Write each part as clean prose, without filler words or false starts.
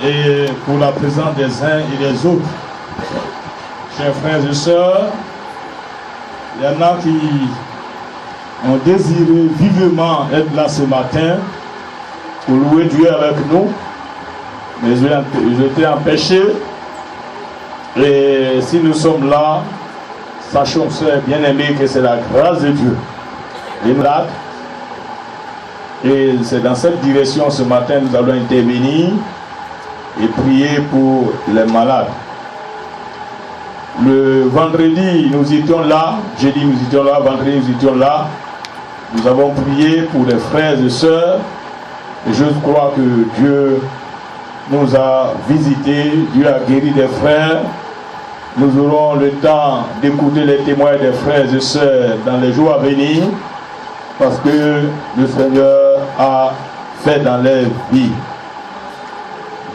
et pour la présence des uns et des autres. Chers frères et sœurs, il y en a qui ont désiré vivement être là ce matin pour louer Dieu avec nous, mais ils étaient empêchés. Et si nous sommes là, sachons, sœurs bien-aimés, que c'est la grâce de Dieu. Et c'est dans cette direction ce matin nous allons intervenir et prier pour les malades. Le vendredi, nous étions là, jeudi nous étions là, vendredi nous étions là. Nous avons prié pour les frères et sœurs. Et je crois que Dieu nous a visités, Dieu a guéri des frères. Nous aurons le temps d'écouter les témoins des frères et sœurs dans les jours à venir, parce que le Seigneur a fait dans leur vie.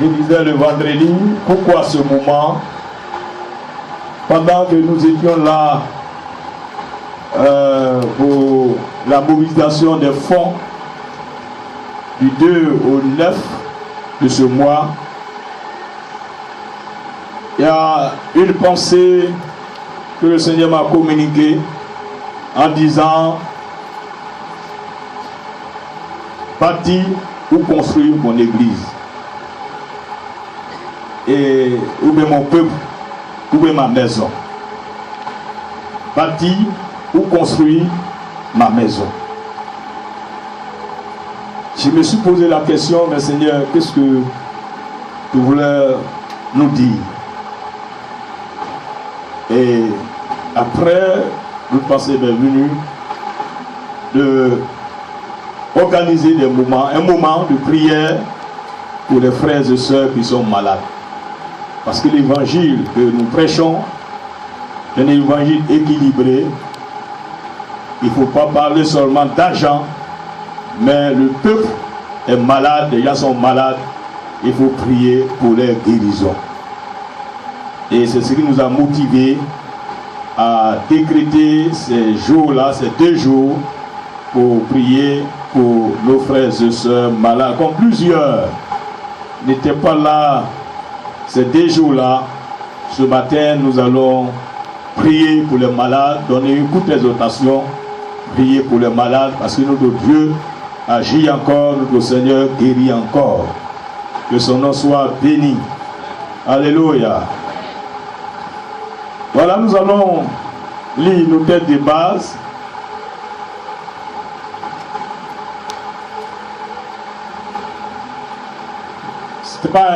Je disais le vendredi, pourquoi ce moment? Pendant que nous étions là pour la mobilisation des fonds du 2 au 9 de ce mois, il y a une pensée que le Seigneur m'a communiquée en disant: bâtir ou construire mon église, et ou bien mon peuple, ou bien ma maison. Bâtir ou construire ma maison. Je me suis posé la question: mais Seigneur, qu'est-ce que tu voulais nous dire? Et après, notre pensée est venue de organiser des moments, un moment de prière pour les frères et sœurs qui sont malades. Parce que l'évangile que nous prêchons est un évangile équilibré. Il ne faut pas parler seulement d'argent, mais le peuple est malade, les gens sont malades, il faut prier pour leur guérison. Et c'est ce qui nous a motivés à décréter ces jours-là, ces 2 jours, pour prier pour nos frères et sœurs malades. Comme plusieurs n'étaient pas là ces 2 jours-là, ce matin nous allons prier pour les malades, donner une courte exhortation, prier pour les malades, parce que notre Dieu agit encore, notre Seigneur guérit encore. Que son nom soit béni. Alléluia. Voilà, nous allons lire nos textes de base.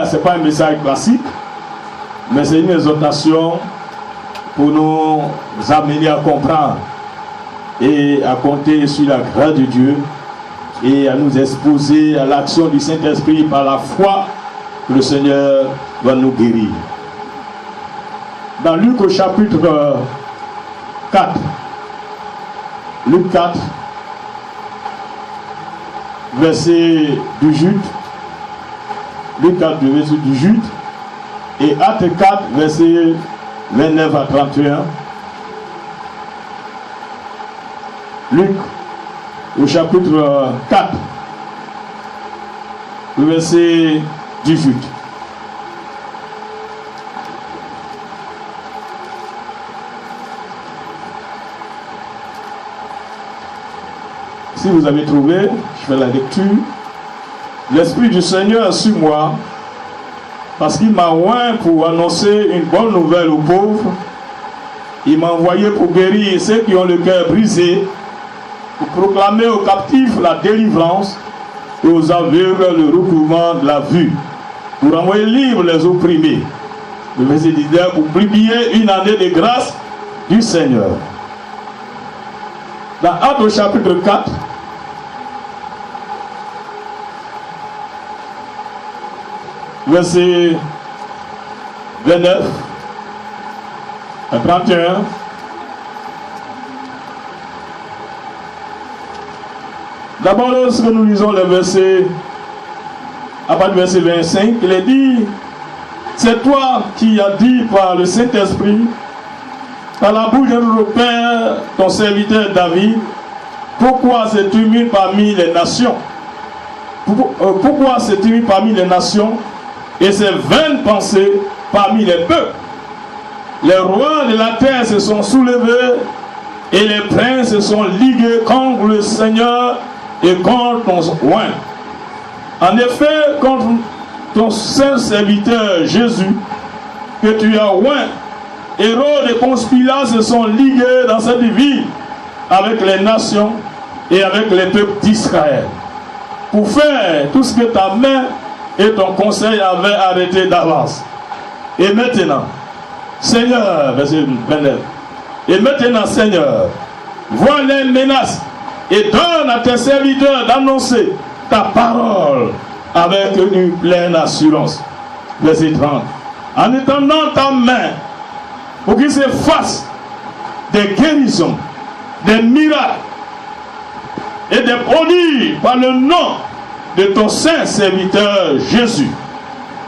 C'est pas un message classique, mais c'est une exhortation pour nous amener à comprendre et à compter sur la grâce de Dieu et à nous exposer à l'action du Saint-Esprit par la foi que le Seigneur va nous guérir. Dans Luc au chapitre 4, Luc 4, verset 18, Luc 4, verset 18, et Actes 4, verset 29 à 31. Luc au chapitre 4, verset 18. Si vous avez trouvé, je fais la lecture. L'Esprit du Seigneur est sur moi, parce qu'il m'a oint pour annoncer une bonne nouvelle aux pauvres. Il m'a envoyé pour guérir ceux qui ont le cœur brisé, pour proclamer aux captifs la délivrance et aux aveugles le recouvrement de la vue, pour envoyer libres les opprimés. Le verset 19, pour publier une année de grâce du Seigneur. Dans Actes au chapitre 4, verset 29 à 31. D'abord, lorsque nous lisons le verset, à partir du verset 25, il est dit: c'est toi qui as dit par le Saint-Esprit, par la bouche de notre Père, ton serviteur David, pourquoi s'es-tu mis parmi les nations? Pourquoi s'es-tu mis parmi les nations et ses vaines pensées parmi les peuples. Les rois de la terre se sont soulevés et les princes se sont ligués contre le Seigneur et contre ton roi. En effet, contre ton saint serviteur Jésus, que tu as oint, Hérode et Ponce Pilate se sont ligués dans cette ville avec les nations et avec les peuples d'Israël pour faire tout ce que ta main et ton conseil avaient arrêté d'avance. Et maintenant, Seigneur, verset 29, et maintenant, Seigneur, vois les menaces et donne à tes serviteurs d'annoncer ta parole avec une pleine assurance. Verset 30. En étendant ta main pour qu'il se fasse des guérisons, des miracles et des prodiges par le nom de ton saint serviteur Jésus.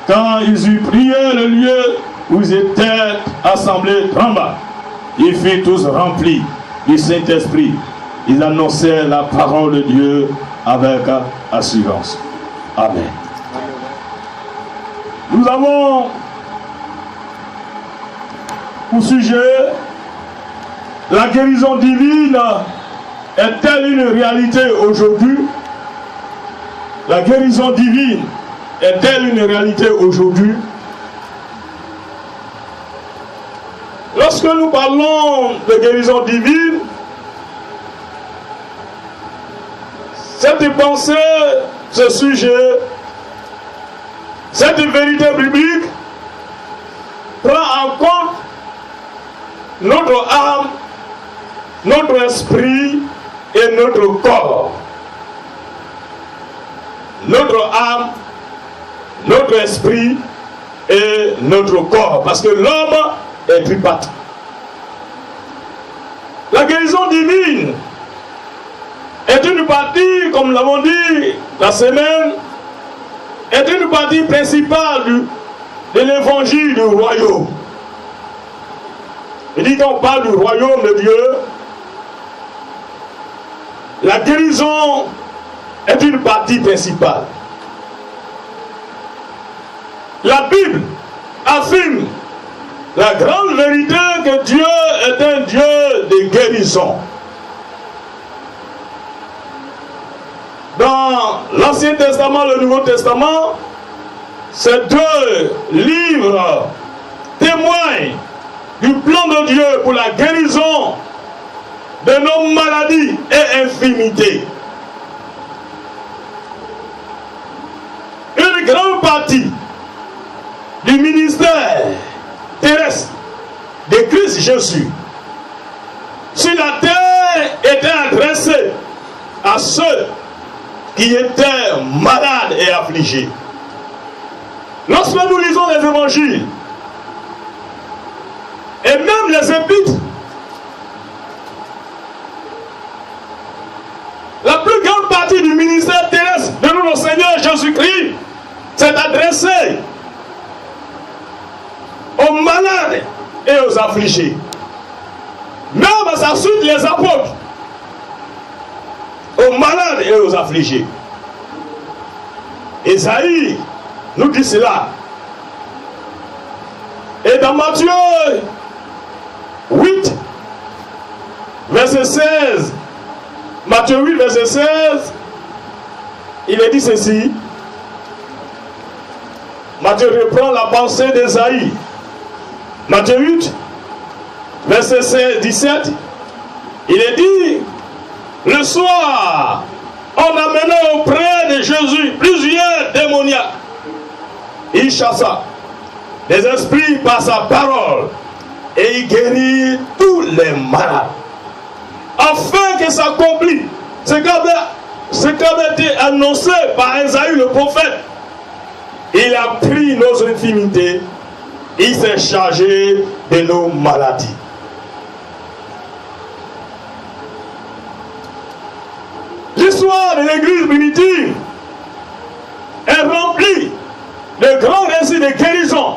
Quand ils eurent prié, le lieu où ils étaient assemblés trembla. Ils furent tous remplis du Saint-Esprit. Ils annonçaient la parole de Dieu avec assurance. Amen. Nous avons pour sujet la guérison divine est-elle une réalité aujourd'hui? La guérison divine est-elle une réalité aujourd'hui? Lorsque nous parlons de guérison divine, cette pensée, ce sujet, cette vérité biblique prend en compte notre âme, notre esprit et notre corps. Notre âme, notre esprit et notre corps. Parce que l'homme est tripartite. La guérison divine est une partie, comme nous l'avons dit la semaine, est une partie principale de l'évangile du royaume. Il dit qu'on parle du royaume de Dieu, la guérison est une partie principale. La Bible affirme la grande vérité que Dieu est un Dieu de guérison. Dans l'Ancien Testament et le Nouveau Testament, ces deux livres témoignent du plan de Dieu pour la guérison de nos maladies et infirmités. Une grande partie du ministère terrestre de Christ Jésus sur la terre était adressée à ceux qui étaient malades et affligés. Lorsque nous lisons les évangiles et même les épîtres, la plus grande partie du ministère terrestre de notre Seigneur Jésus-Christ s'est adressée aux malades et aux affligés. Même à sa suite, les apôtres, aux malades et aux affligés. Ésaïe nous dit cela. Et dans Matthieu 8, verset 16, Matthieu 8, verset 16, il est dit ceci. Matthieu reprend la pensée d'Ésaïe. Matthieu 8, verset 16, 17, il est dit, le soir, on amenait auprès de Jésus plusieurs démoniaques. Il chassa les esprits par sa parole et il guérit tous les malades. Afin que s'accomplisse ce qui avait été annoncé par Ésaïe le prophète. Il a pris nos infirmités, il s'est chargé de nos maladies. L'histoire de l'église primitive est remplie de grands récits de guérison,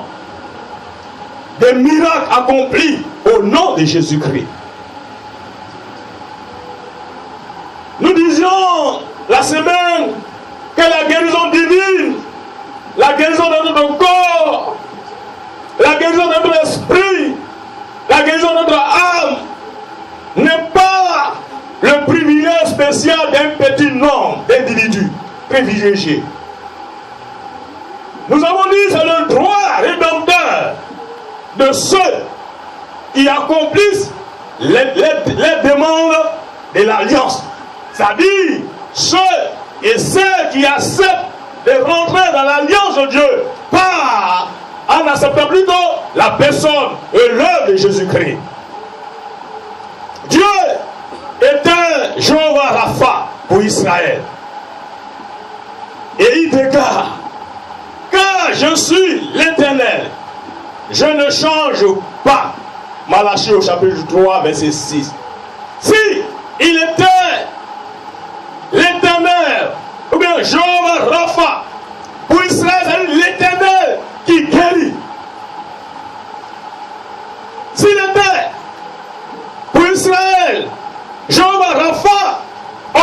des miracles accomplis au nom de Jésus-Christ. Nous disions la semaine que la guérison divine, la guérison de notre corps privilégié. Nous avons dit c'est le droit rédempteur de ceux qui accomplissent les demandes de l'alliance. C'est-à-dire ceux et celles qui acceptent de rentrer dans l'alliance de Dieu en acceptant plutôt la personne et l'œuvre de Jésus-Christ. Dieu est un Jéhovah Rapha pour Israël. Et il déclare, car je suis l'Éternel, je ne change pas. Malachie au chapitre 3, verset 6. Si il était l'Éternel, ou bien Jéhovah Rapha, pour Israël, c'est l'Éternel qui guérit. S'il était pour Israël, Jéhovah Rapha,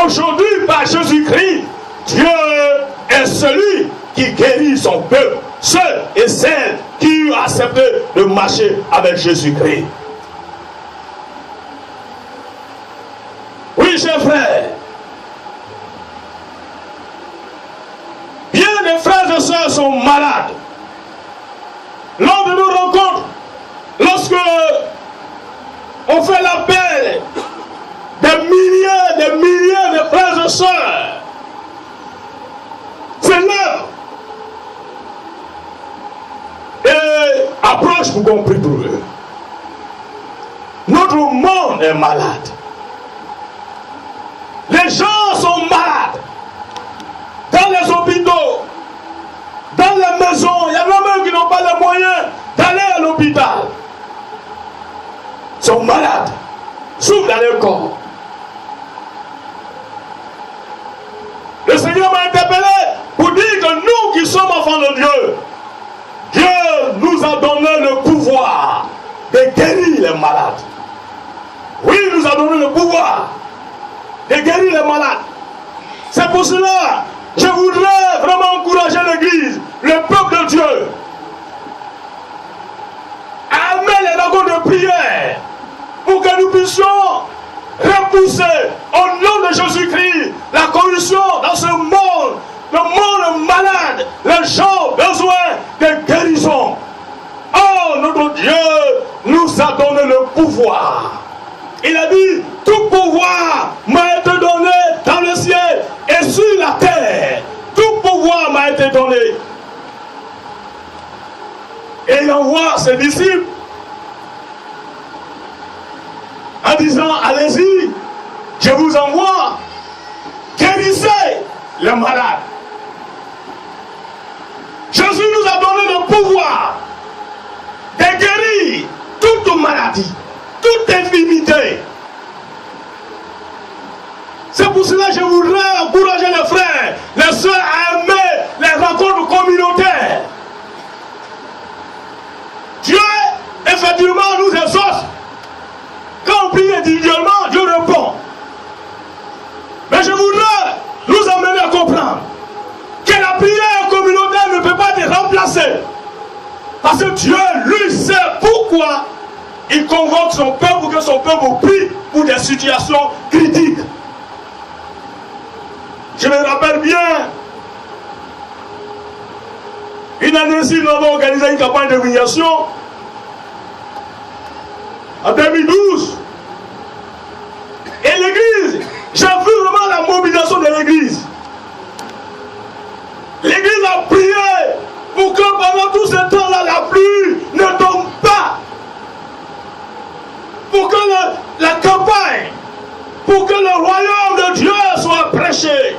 aujourd'hui par Jésus-Christ, Dieu est celui qui guérit son peuple, ceux et celles qui ont accepté de marcher avec Jésus-Christ. Oui, chers frères, bien des frères et sœurs sont malades. Lors de nos rencontres, lorsque on fait l'appel des milliers de frères et sœurs, c'est l'heure. Et approche pour qu'on prie pour eux. Notre monde est malade. Les gens sont malades. Dans les hôpitaux, dans les maisons, il y en a même qui n'ont pas les moyens d'aller à l'hôpital. Ils sont malades. Souffrent dans leur corps. Le Seigneur m'a interpellé pour dire que nous qui sommes enfants de Dieu, Dieu nous a donné le pouvoir de guérir les malades. Oui, il nous a donné le pouvoir de guérir les malades. C'est pour cela que je voudrais vraiment encourager l'Église, le peuple de Dieu, à amener les rencontres de prière pour que nous puissions repousser au nom de Jésus-Christ la corruption dans ce monde, le monde malade. Les gens ont besoin de guérison. Oh, notre Dieu nous a donné le pouvoir. Il a dit, tout pouvoir m'a été donné dans le ciel et sur la terre. Tout pouvoir m'a été donné. Et il envoie ses disciples en disant, allez-y, je vous envoie, guérissez les malades. Jésus nous a donné le pouvoir de guérir toute maladie, toute infirmité. C'est pour cela que je voudrais encourager les frères, les sœurs à aimer les rencontres communautaires. Dieu, effectivement, nous exauce. Quand on prie individuellement, Dieu répond. Mais je voudrais nous amener à comprendre que la prière communautaire ne peut pas être remplacée. Parce que Dieu, lui, sait pourquoi il convoque son peuple pour que son peuple prie pour des situations critiques. Je me rappelle bien, une année ci, nous avons organisé une campagne de divination en 2012. Et l'église, j'ai vu vraiment la mobilisation de l'église. L'église a prié pour que pendant tout ce temps-là, la pluie ne tombe pas. Pour que la campagne, pour que le royaume de Dieu soit prêché.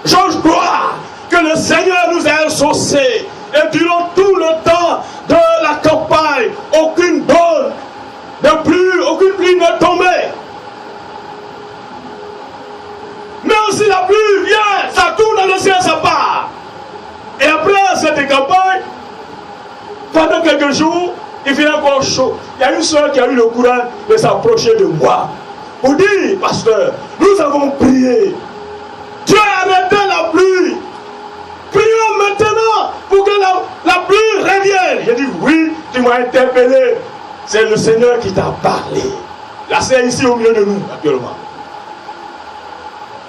J'ose croire que le Seigneur nous a exaucés. Et durant tout le temps de la campagne, aucune bonne de pluie, aucune pluie n'est tombée. Mais aussi la pluie vient, ça tourne dans le ciel, ça part. Et après cette campagne, pendant quelques jours, il fait encore chaud. Il y a une soeur qui a eu le courage de s'approcher de moi pour dire, pasteur, nous avons prié. Dieu a arrêté la pluie. Prions maintenant pour que la pluie revienne. J'ai dit, oui, tu m'as interpellé. C'est le Seigneur qui t'a parlé. Là, c'est ici au milieu de nous, actuellement.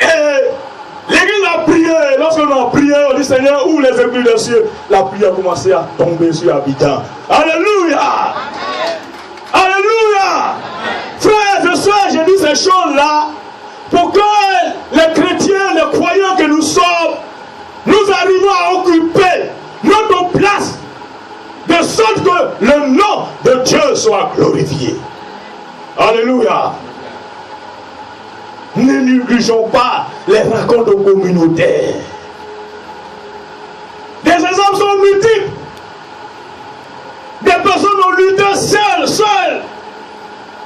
Et l'église a prié a prié, on dit Seigneur, ouvre les écluses des cieux. La prière a commencé à tomber sur Abidjan. Alléluia. Amen. Alléluia. Frères et sœurs, j'ai dit ces choses-là pour que les chrétiens, les croyants que nous sommes, nous arrivons à occuper notre place de sorte que le nom de Dieu soit glorifié. Alléluia. Ne négligeons pas les rencontres communautaires. Des exemples sont multiples. Des personnes ont lutté seules,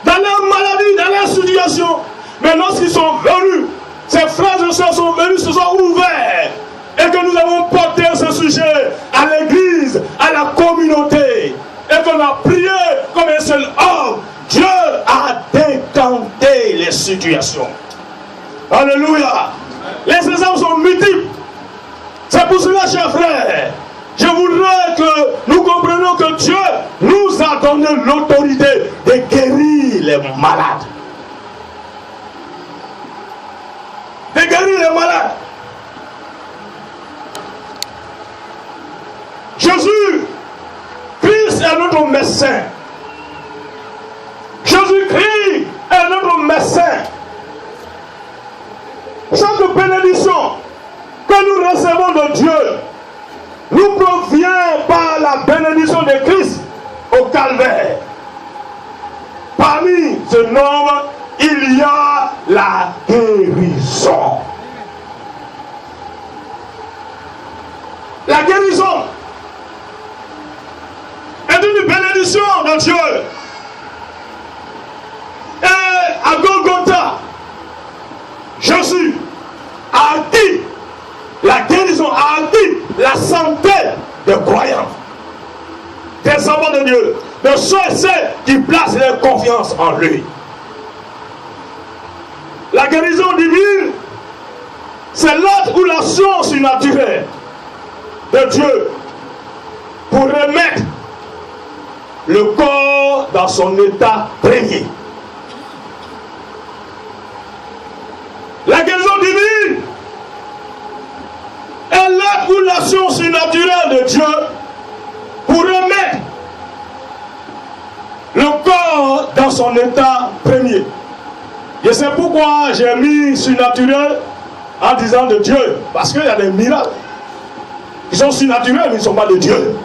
dans leur maladie, dans leur situation. Mais lorsqu'ils sont venus, ces frères et sœurs sont venus, se sont ouverts. Et que nous avons porté ce sujet à l'église, à la communauté. Et qu'on a prié comme un seul homme. Dieu a décanté les situations. Alléluia. Les exemples sont multiples. C'est pour cela, chers frères, je voudrais que nous comprenions que Dieu nous a donné l'autorité de guérir les malades. De guérir les malades. Jésus, Christ est notre médecin. Jésus-Christ est notre médecin. Chaque bénédiction que nous recevons de Dieu nous provient par la bénédiction de Christ au calvaire. Parmi ce nombre, il y a la guérison. La guérison est une bénédiction de Dieu. Et à Golgotha, Jésus a dit la guérison, a dit la santé des croyants, des enfants de Dieu, de ceux et celles qui placent leur confiance en lui. La guérison divine, c'est l'acte ou l'action surnaturelle de Dieu pour remettre le corps dans son état premier. La guérison divine est l'acte ou l'action surnaturelle de Dieu pour remettre le corps dans son état premier. Et c'est pourquoi j'ai mis surnaturel en disant de Dieu. Parce qu'il y a des miracles qui sont surnaturels, mais ils ne sont pas de Dieu.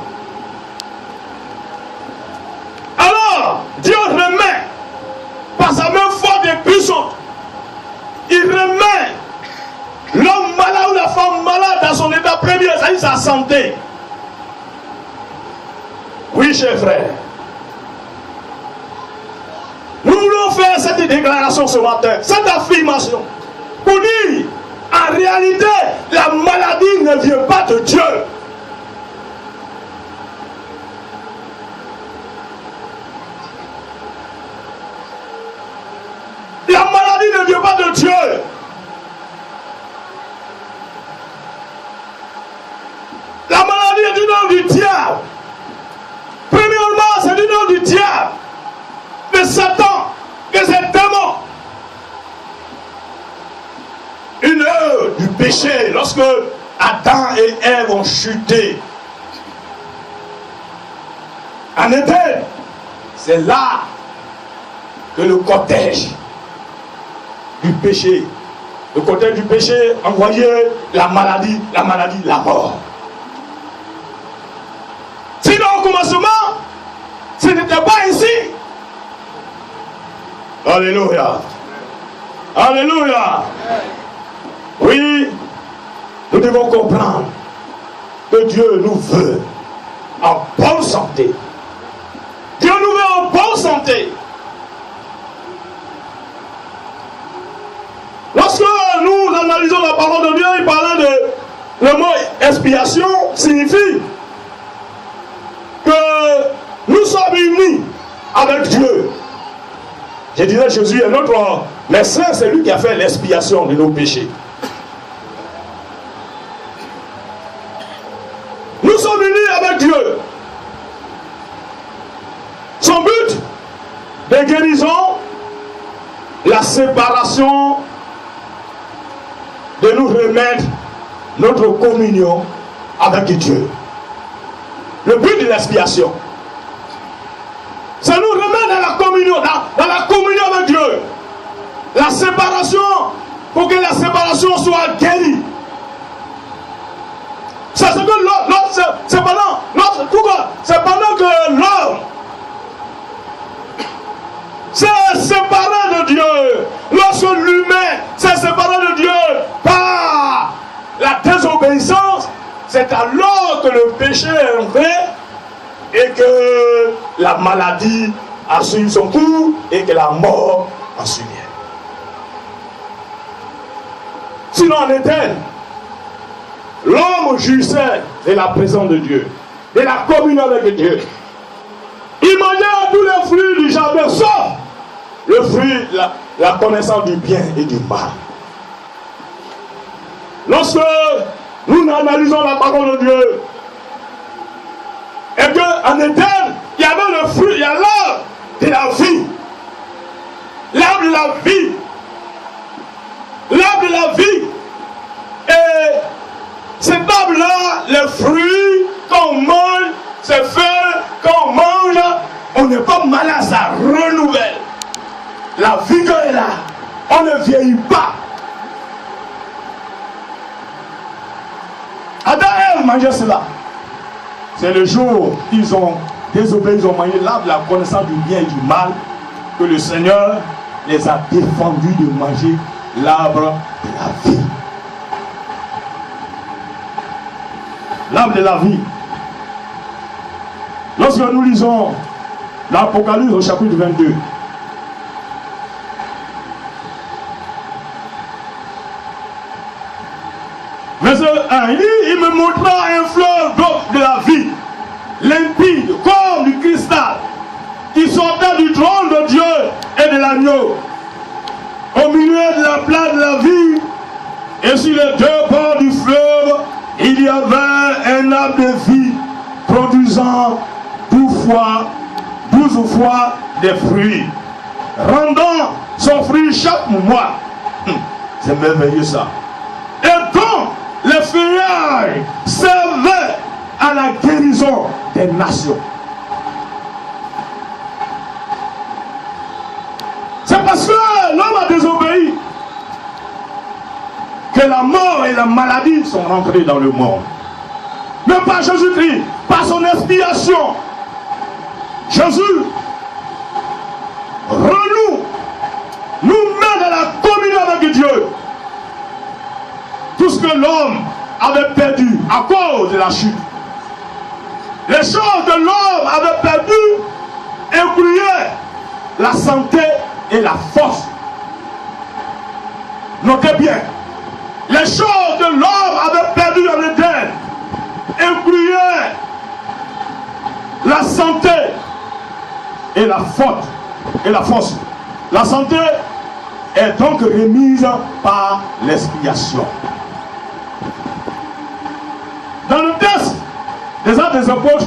Alors, Dieu remet par sa main forte et puissante. Il remet l'homme malade ou la femme malade dans son état premier, c'est-à-dire sa santé. Oui, chers frères. Nous voulons faire cette déclaration ce matin, cette affirmation, pour dire, en réalité, la maladie ne vient pas de Dieu. La maladie ne vient pas de Dieu. La maladie est du nom du diable. Premièrement, c'est du nom du diable, de Satan, de ses démons. Une heure du péché, lorsque Adam et Ève ont chuté en Éden, c'est là que le cortège du péché, envoyait la maladie, la mort. Sinon, au commencement, ce n'était pas ici. Alléluia. Alléluia. Oui, nous devons comprendre que Dieu nous veut en bonne santé. Dieu nous veut en bonne santé. Lorsque nous analysons la parole de Dieu, il parlait de le mot expiation signifie que nous sommes unis avec Dieu. Je disais, Jésus est notre médecin, c'est lui qui a fait l'expiation de nos péchés. Nous sommes unis avec Dieu. Son but de guérison, la séparation, de nous remettre notre communion avec Dieu. Le but de l'expiation, ça nous remet dans la communion, dans la communion avec Dieu. La séparation, pour que la séparation soit guérie. C'est ce que l'homme, c'est pendant que l'homme s'est séparé de Dieu, lorsque l'humain s'est séparé de Dieu par la désobéissance, c'est alors que le péché est entré et que la maladie a suivi son cours et que la mort a suivi. Sinon en Éden, l'homme jouissait de la présence de Dieu, de la communion avec Dieu. Il mangeait tous les fruits du jardin, sauf le fruit, la connaissance du bien et du mal. Lorsque nous analysons la parole de Dieu, et qu'en Éden, il y avait le fruit, il y a l'arbre de la vie. L'arbre de la vie. L'arbre de la vie. Et cet arbre-là, les fruits qu'on mange, ces feuilles qu'on mange, on n'est pas malade, ça renouvelle. La vigueur est là. On ne vieillit pas. Adam et Ève mangeaient cela. C'est le jour qu'ils ont désobéi, ils ont mangé l'arbre de la connaissance du bien et du mal, que le Seigneur les a défendus de manger l'arbre de la vie. L'arbre de la vie. Lorsque nous lisons l'Apocalypse au chapitre 22, verset 1, il me montra un fleuve d'eau de la vie, limpide comme du cristal, qui sortait du trône de Dieu et de l'agneau. Au milieu de la plaine de la vie, et sur les deux bords du fleuve, il y avait un arbre de vie produisant 12 fois des fruits, rendant son fruit chaque mois. C'est merveilleux ça. Et donc, les feuillages servaient à la guérison des nations. C'est parce que l'homme a désobéi que la mort et la maladie sont rentrées dans le monde. Mais par Jésus-Christ, par son expiation, Jésus nous met dans la communion avec Dieu. Tout ce que l'homme avait perdu à cause de la chute, les choses que l'homme avait perdues incluaient la santé et la force. Notez bien, les choses que l'homme avait perdues dans l'Éden incluaient la santé et la force. La santé est donc remise par l'expiation. Dans le texte des Actes des Apôtres,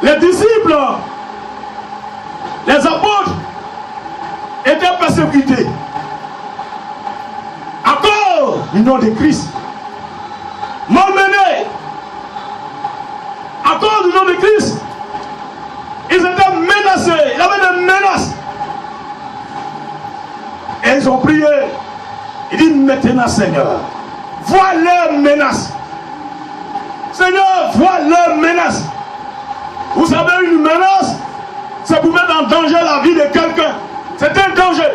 les disciples, les apôtres étaient persécutés à cause du nom de Christ, malmenés à cause du nom de Christ. Ils étaient menacés, il y avait des menaces. Et ils ont prié. Il dit maintenant, Seigneur, vois leurs menaces. Seigneur, vois leurs menaces. Vous savez, une menace, c'est pour mettre en danger la vie de quelqu'un. C'est un danger.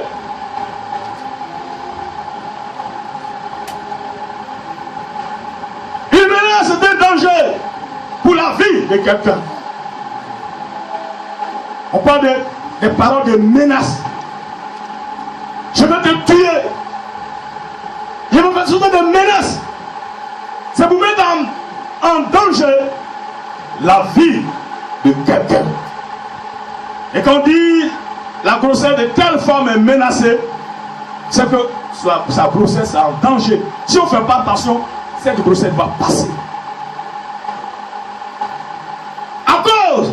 Une menace, c'est un danger pour la vie de quelqu'un. On parle des paroles de menaces. Je vais te tuer. Je vais faire souvent des menaces. C'est pour mettre en danger la vie de quelqu'un. Et quand on dit la grossesse de telle femme est menacée, c'est que sa grossesse est en danger. Si on ne fait pas attention, cette grossesse va passer. À cause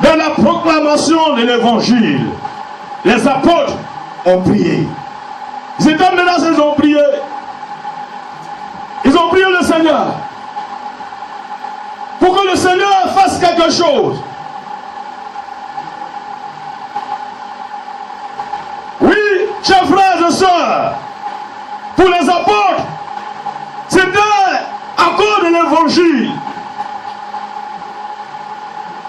de la proclamation de l'évangile, les apôtres ont prié. Ils étaient menacés, ils ont prié. Ils ont prié le Seigneur. Pour que le Seigneur fasse quelque chose. Oui, chers frères et sœurs, pour les apôtres, c'était à cause de l'évangile.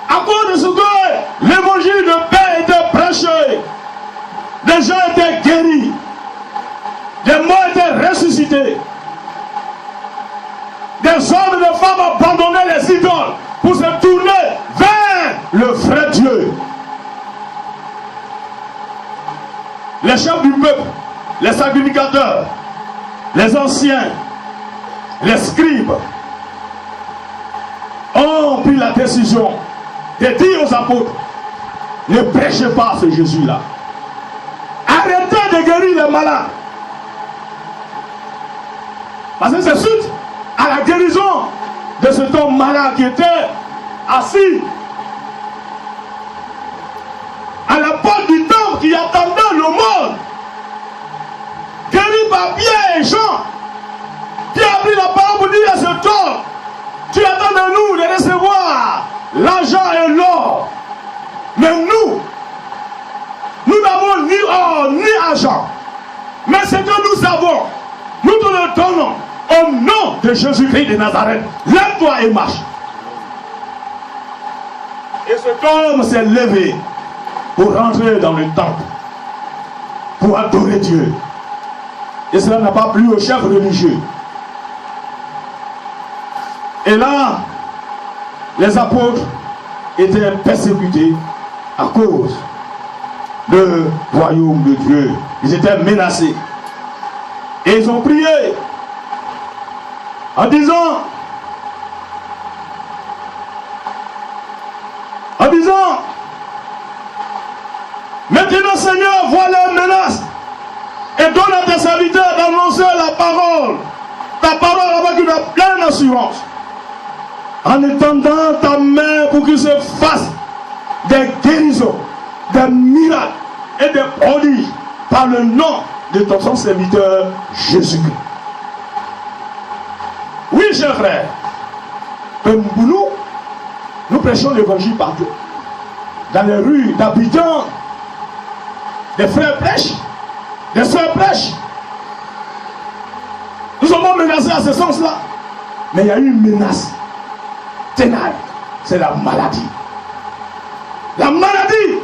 À cause de ce que l'évangile de paix était prêché. Des gens étaient guéris. Des morts étaient ressuscités. Des hommes et des femmes abandonnaient les idoles pour se tourner vers le vrai Dieu. Les chefs du peuple, les sacrificateurs, les anciens, les scribes ont pris la décision de dire aux apôtres, ne prêchez pas ce Jésus-là. Arrêtez de guérir les malades. Parce que c'est suite à la guérison de cet homme malade qui était assis à la porte du temple, qui attendait le monde, guéri par Pierre et Jean, qui a pris la parole pour dire à cet homme, tu attends de nous de recevoir l'argent et l'or. Mais nous n'avons ni or ni argent. Mais ce que nous avons, nous te le donnons au nom de Jésus-Christ de Nazareth. Lève-toi et marche. Et cet homme s'est levé pour rentrer dans le temple, pour adorer Dieu. Et cela n'a pas plu aux chefs religieux. Et là, les apôtres étaient persécutés à cause du royaume de Dieu. Ils étaient menacés. Et ils ont prié en disant, maintenant Seigneur, vois leurs menaces et donne à tes serviteurs d'annoncer la parole, ta parole avec une pleine assurance, en étendant ta main pour qu'il se fasse des guérisons, des miracles et des prodiges par le nom de ton serviteur Jésus-Christ. Oui, chers frères, nous prêchons l'évangile partout. Dans les rues d'Abidjan, des frères prêchent, des sœurs prêchent. Nous sommes menacés à ce sens-là. Mais il y a une menace ténèbre, c'est la maladie. La maladie.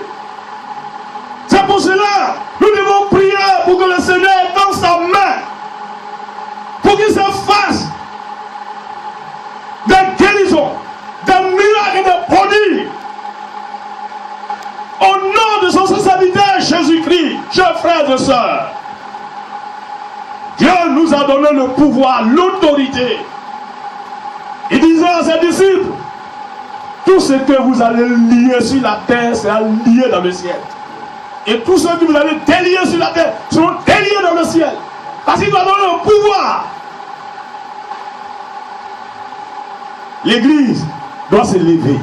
C'est pour cela nous devons prier pour que le Seigneur étende sa main, pour qu'il se fasse des guérisons, des miracles et des prodiges. Au nom de son serviteur Jésus-Christ, chers frères et sœurs, Dieu nous a donné le pouvoir, l'autorité. Il disait à ses disciples, tout ce que vous allez lier sur la terre sera lié dans le ciel. Et tout ce que vous allez délier sur la terre seront déliés dans le ciel. Parce qu'il doit donner le pouvoir. L'église doit se lever.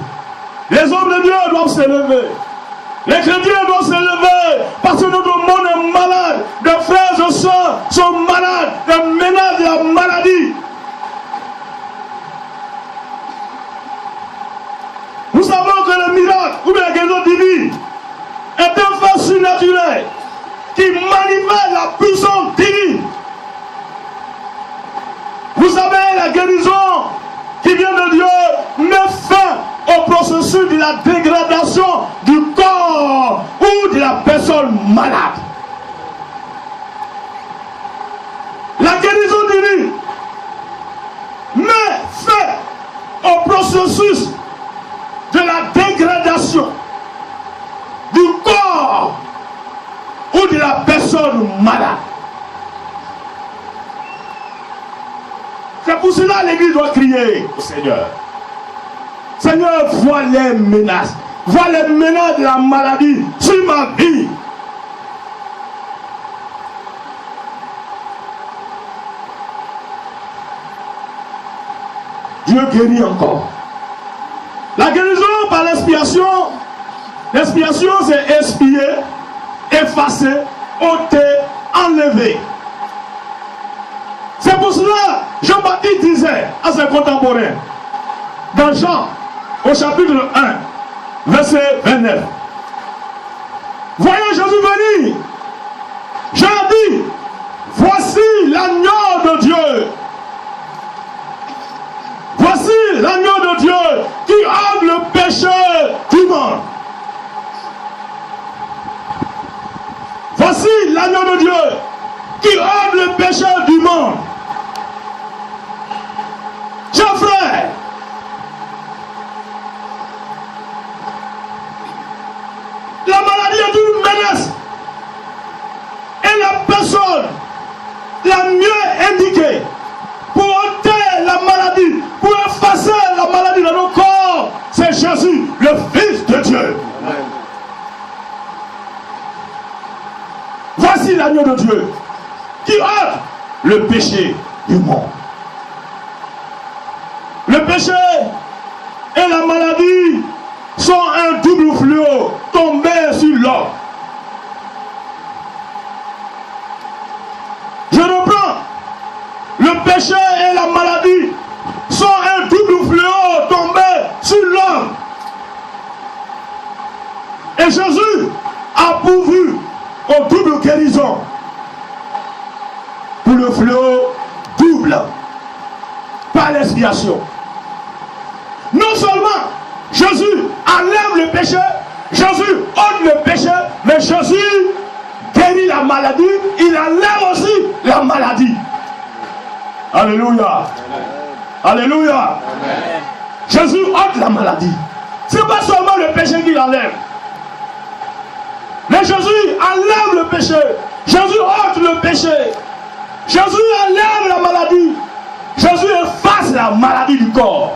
Les hommes de Dieu doivent se lever. Les chrétiens doivent se lever. Parce que notre monde est malade. Des frères et sœurs sont malades. Des menaces de la maladie. Nous savons que le miracle ou la guérison divine est un fait surnaturel qui manifeste la puissance divine. Vous savez, la guérison qui vient de Dieu met fin au processus de la dégradation du corps ou de la personne malade. La guérison divine met fin au processus de la dégradation du corps ou de la personne malade. C'est pour cela que l'Église doit crier au Seigneur. Seigneur, vois les menaces. Vois les menaces de la maladie sur ma vie. Dieu guérit encore. La guérison par l'expiation, l'expiation c'est expier, effacer, ôter, enlever. pour cela, Jean-Baptiste disait à ses contemporains, dans Jean, au chapitre 1, verset 29, voyant Jésus venir, Jean dit, voici l'agneau de Dieu. Voici l'agneau de Dieu qui ôte le péché du monde. Voici l'agneau de Dieu qui ôte le péché du monde. Chers frères, la maladie est une menace. Et la personne la mieux indiquée pour ôter la maladie, pour effacer la maladie dans nos corps, c'est Jésus, le Fils de Dieu. Amen. Voici l'agneau de Dieu qui ôte le péché du monde. Le péché et la maladie sont un double fléau tombé sur l'homme. Je reprends. Le péché et la maladie sont un double fléau tombé sur l'homme. Et Jésus a pourvu aux double guérison pour le fléau double par l'expiation. Non seulement Jésus enlève le péché, Jésus ôte le péché, mais Jésus guérit la maladie, il enlève aussi la maladie. Alléluia. Alléluia. Amen. Jésus ôte la maladie. Ce n'est pas seulement le péché qu'il enlève. Mais Jésus enlève le péché. Jésus ôte le péché. Jésus enlève la maladie. Jésus efface la maladie du corps.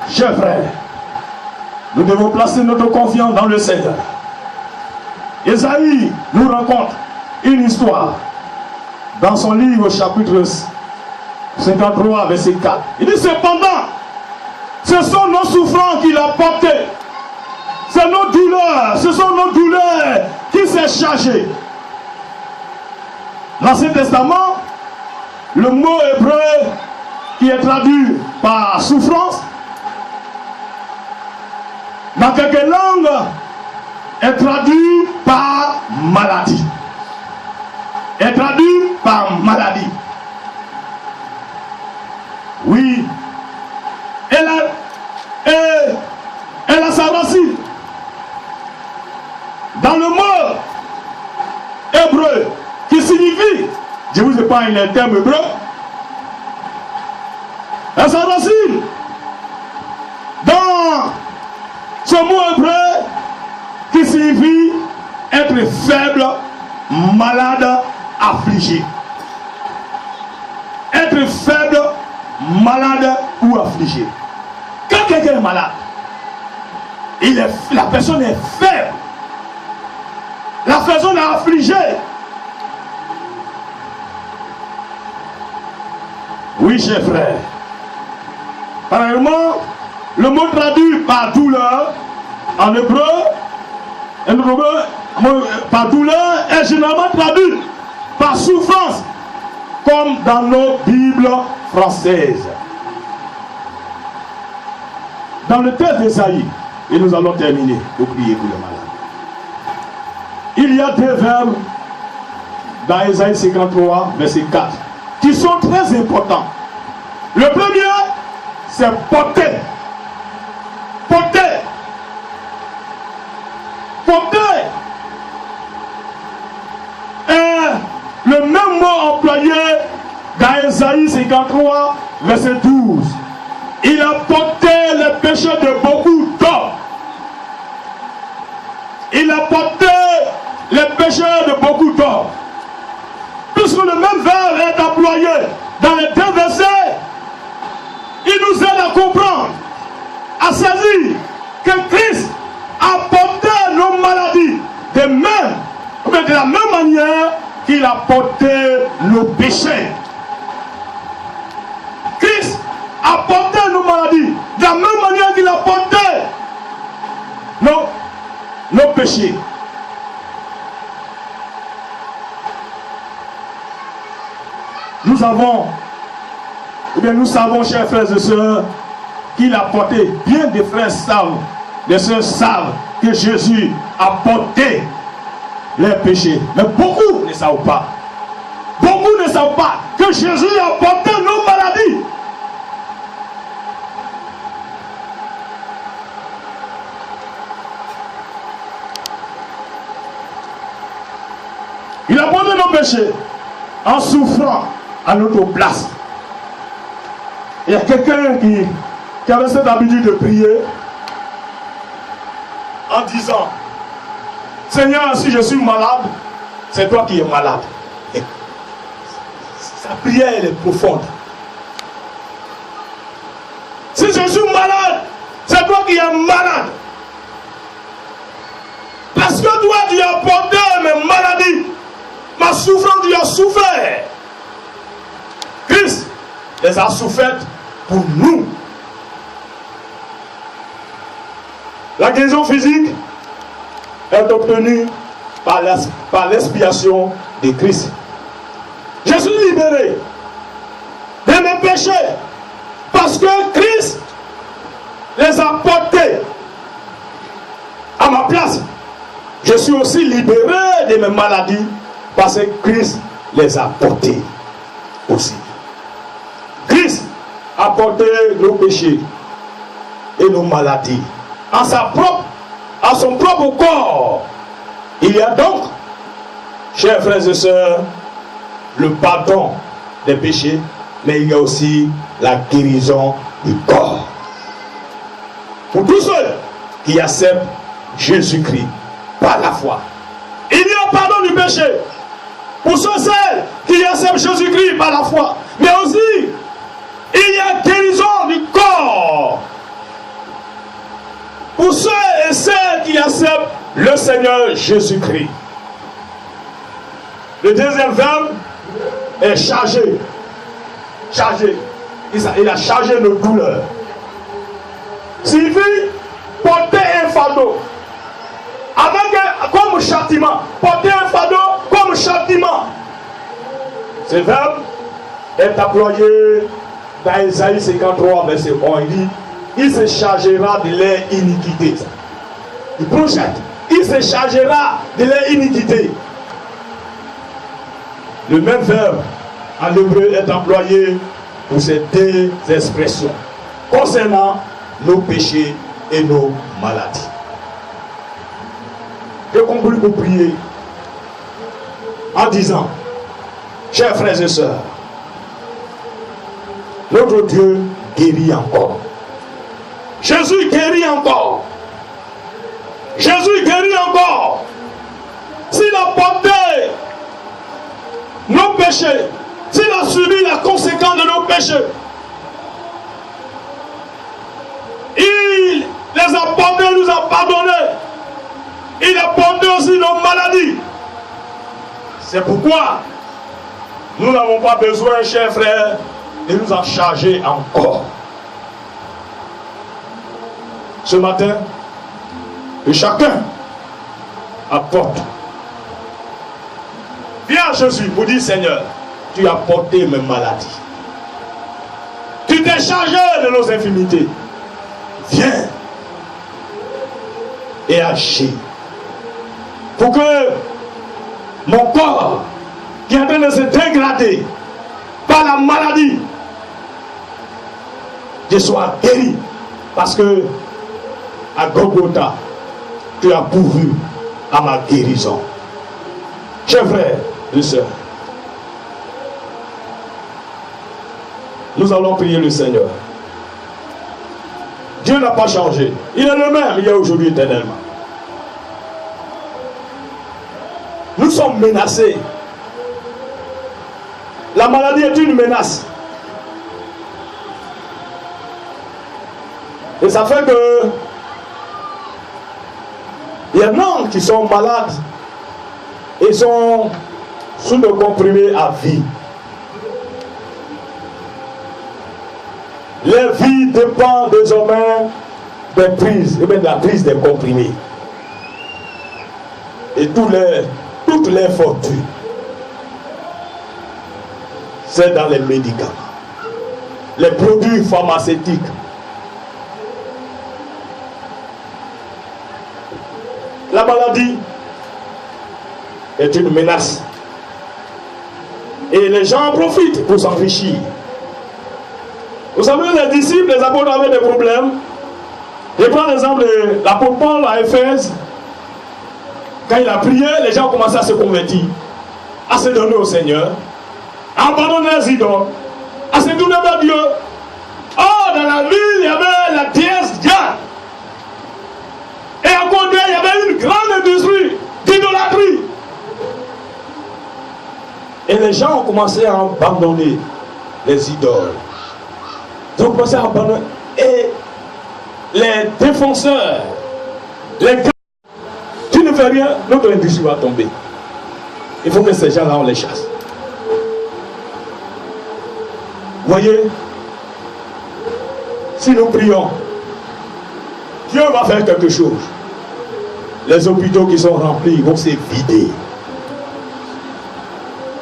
Chers frères, nous devons placer notre confiance dans le Seigneur. Ésaïe nous raconte une histoire dans son livre chapitre 53 verset 4. Il dit cependant, ce sont nos souffrances qu'il a portées, c'est nos douleurs, ce sont nos douleurs qui s'est chargé. L'Ancien Testament, le mot hébreu qui est traduit par souffrance, dans quelques langues, est traduit par maladie. Est traduit par maladie. Oui. Elle a sa racine dans le mot hébreu qui signifie, je vous épargne les termes hébreux, elle a sa racine dans ce mot hébreu qui signifie être faible, malade, affligé. Être faible, malade ou affligé. Quand quelqu'un est malade, la personne est faible. La personne est affligée. Oui, chers frères. Parallèlement, le mot traduit par douleur en hébreu, par douleur est généralement traduit par souffrance, comme dans nos Bibles françaises. Dans le texte d'Ésaïe, et nous allons terminer pour prier pour les malades. Il y a deux verbes dans Ésaïe 53, verset 4, qui sont très importants. Le premier, c'est porter. Porter. Porter est le même mot employé dans Ésaïe 53, verset 12. Il a porté les péchés de beaucoup d'hommes. Il a porté les péchés de beaucoup d'hommes. Puisque le même verbe est employé dans les deux versets, il nous aide à comprendre, à saisir que Christ a porté nos maladies de la même manière qu'il a porté nos péchés. Christ a porté nos maladies de la même manière qu'il a porté nos péchés. nous savons, chers frères et sœurs, qu'il a porté, bien des frères savent, des sœurs savent que Jésus a porté leurs péchés. Mais beaucoup ne savent pas. Beaucoup ne savent pas que Jésus a porté nos maladies. Il a porté nos péchés en souffrant à notre place. Il y a quelqu'un qui avait cette habitude de prier en disant: Seigneur, si je suis malade, c'est toi qui es malade. Et sa prière, elle est profonde. Si je suis malade, c'est toi qui es malade. Parce que toi, tu as porté mes maladies. Ma souffrance, tu as souffert. Christ les a souffert pour nous. La guérison physique est obtenue par l'expiation de Christ. Je suis libéré de mes péchés parce que Christ les a portés à ma place. Je suis aussi libéré de mes maladies parce que Christ les a portés aussi. Christ a porté nos péchés et nos maladies à son propre corps. Il y a donc, chers frères et sœurs, le pardon des péchés, mais il y a aussi la guérison du corps. Pour tous ceux qui acceptent Jésus-Christ par la foi, il y a pardon du péché. Pour ceux et celles qui acceptent Jésus-Christ par la foi, mais aussi il y a guérison du corps. Pour ceux et celles qui acceptent le Seigneur Jésus-Christ. Le deuxième verbe est chargé. Chargé. Il a chargé nos douleurs. Signifie porter un fardeau. Comme châtiment. Porter un fardeau comme châtiment. Ce verbe est employé dans Isaïe 53, verset 1. Il dit: il se chargera de leur iniquité. Il projette. Il se chargera de leur iniquité. Le même verbe en hébreu est employé pour ces deux expressions concernant nos péchés et nos maladies. Je conclue pour prier en disant: chers frères et sœurs, notre Dieu guérit encore. Jésus guérit encore. Jésus guérit encore. S'il a porté nos péchés, s'il a subi la conséquence de nos péchés, il les a portés, nous a pardonnés. Il a porté aussi nos maladies. C'est pourquoi nous n'avons pas besoin, chers frères, de nous en charger encore. Ce matin, que chacun apporte. Viens à Jésus pour dire: Seigneur, tu as porté mes maladies. Tu t'es chargé de nos infimités. Viens et agis. Pour que mon corps, qui est en train de se dégrader par la maladie, je sois guéri. Parce que à Golgotha, tu as pourvu à ma guérison. Chers frères et sœurs, nous allons prier le Seigneur. Dieu n'a pas changé. Il est le même hier, aujourd'hui, éternellement. Nous sommes menacés. La maladie est une menace. Et ça fait que il y en a qui sont malades et sont sous le comprimé à vie. Leur vie dépend désormais des prises, et même de la prise des comprimés. Et toutes les fortunes. c'est dans les médicaments, les produits pharmaceutiques. La maladie est une menace. Et les gens en profitent pour s'enrichir. Vous savez, les disciples, les apôtres avaient des problèmes. Je prends l'exemple de l'apôtre Paul à Éphèse. Quand il a prié, les gens ont commencé à se convertir, à se donner au Seigneur, à abandonner les idoles, à se tourner vers Dieu. Oh, dans la ville, il y avait la déesse Diane. Et à côté, il y avait une grande industrie d'idolâtrie. Et les gens ont commencé à abandonner les idoles. Ils ont commencé à abandonner. Et les défenseurs, les gars, tu ne fais rien, notre industrie va tomber. Il faut que ces gens-là, on les chasse. Voyez, si nous prions, Dieu va faire quelque chose. Les hôpitaux qui sont remplis vont se vider.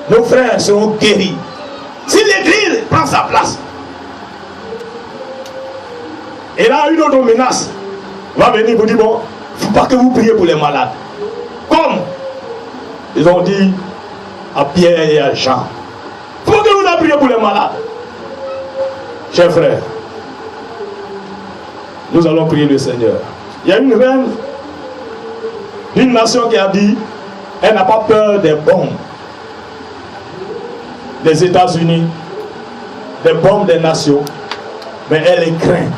Nos frères seront guéris. Si l'église prend sa place. Et là, une autre menace va venir vous dire, bon, il ne faut pas que vous priez pour les malades. Comme ils ont dit à Pierre et à Jean. Il faut que vous priez pour les malades. Chers frères, nous allons prier le Seigneur. Il y a une reine d'une nation qui a dit, elle n'a pas peur des bombes des États-Unis, des bombes des nations, mais elle craint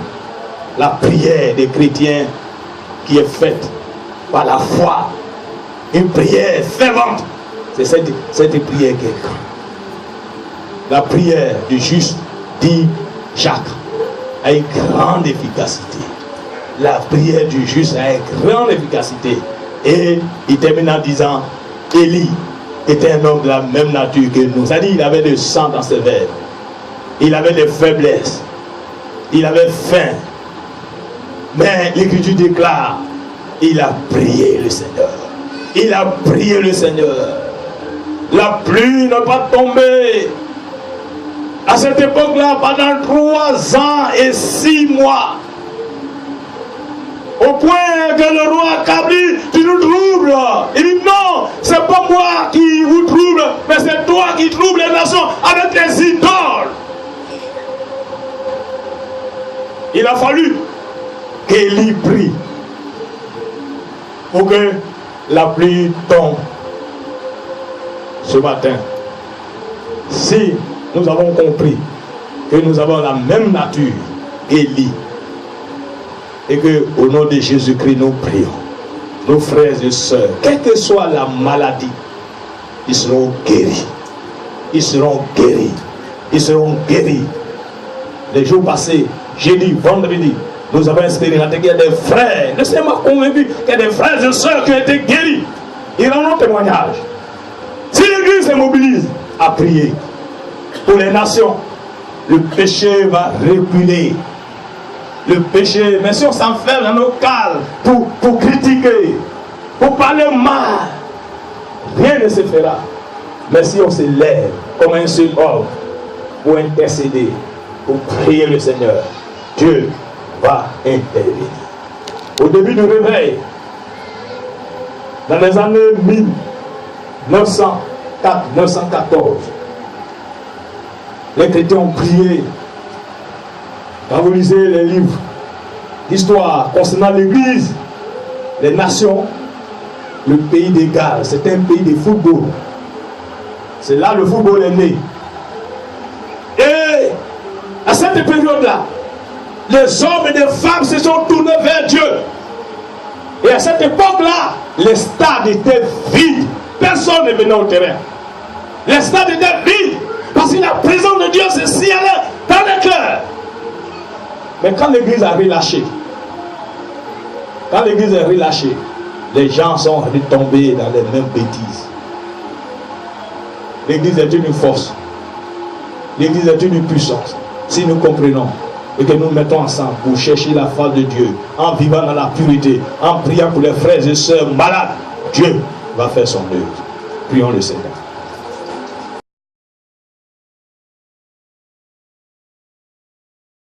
la prière des chrétiens qui est faite par la foi, une prière fervente. C'est cette prière qu'elle craint. La prière du juste, dit Jacques, a une grande efficacité. La prière du juste a une grande efficacité. Et il termine en disant, Élie était un homme de la même nature que nous. C'est-à-dire qu'il avait du sang dans ses veines. Il avait des faiblesses. Il avait faim. Mais l'Écriture déclare, il a prié le Seigneur. Il a prié le Seigneur. La pluie n'a pas tombé. À cette époque-là, pendant 3 ans et 6 mois. Au point que le roi Kabri, tu nous troubles. Il dit non, c'est pas moi qui vous trouble, mais c'est toi qui troubles les nations avec tes idoles. Il a fallu qu'Élie prie pour que la pluie tombe ce matin. Si nous avons compris que nous avons la même nature qu'Élie, et que au nom de Jésus-Christ nous prions, nos frères et sœurs, quelle que soit la maladie, ils seront guéris. Ils seront guéris. Ils seront guéris. Les jours passés, jeudi, vendredi, nous avons expérimenté qu'il y a des frères, le Seigneur m'a convaincu qu'il y a des frères et sœurs qui ont été guéris. Ils rendent témoignage. Si l'Église se mobilise à prier pour les nations, le péché va reculer. Le péché, mais si on s'enferme dans nos cales pour critiquer, pour parler mal, rien ne se fera. Mais si on se lève comme un seul homme pour intercéder, pour prier le Seigneur, Dieu va intervenir. Au début du réveil, dans les années 1914, les chrétiens ont prié. Quand vous lisez les livres d'histoire concernant l'Église, les nations, le pays des Galles, c'est un pays de football. C'est là le football est né. Et à cette période-là, les hommes et les femmes se sont tournés vers Dieu. Et à cette époque-là, les stades étaient vides. Personne ne venait au terrain. Les stades étaient vides. Parce que la présence de Dieu se signalait dans les cœurs. Mais quand l'église a relâché, les gens sont retombés dans les mêmes bêtises. L'église est une force. L'église est une puissance. Si nous comprenons et que nous mettons ensemble pour chercher la face de Dieu, en vivant dans la pureté, en priant pour les frères et sœurs malades, Dieu va faire son œuvre. Prions le Seigneur.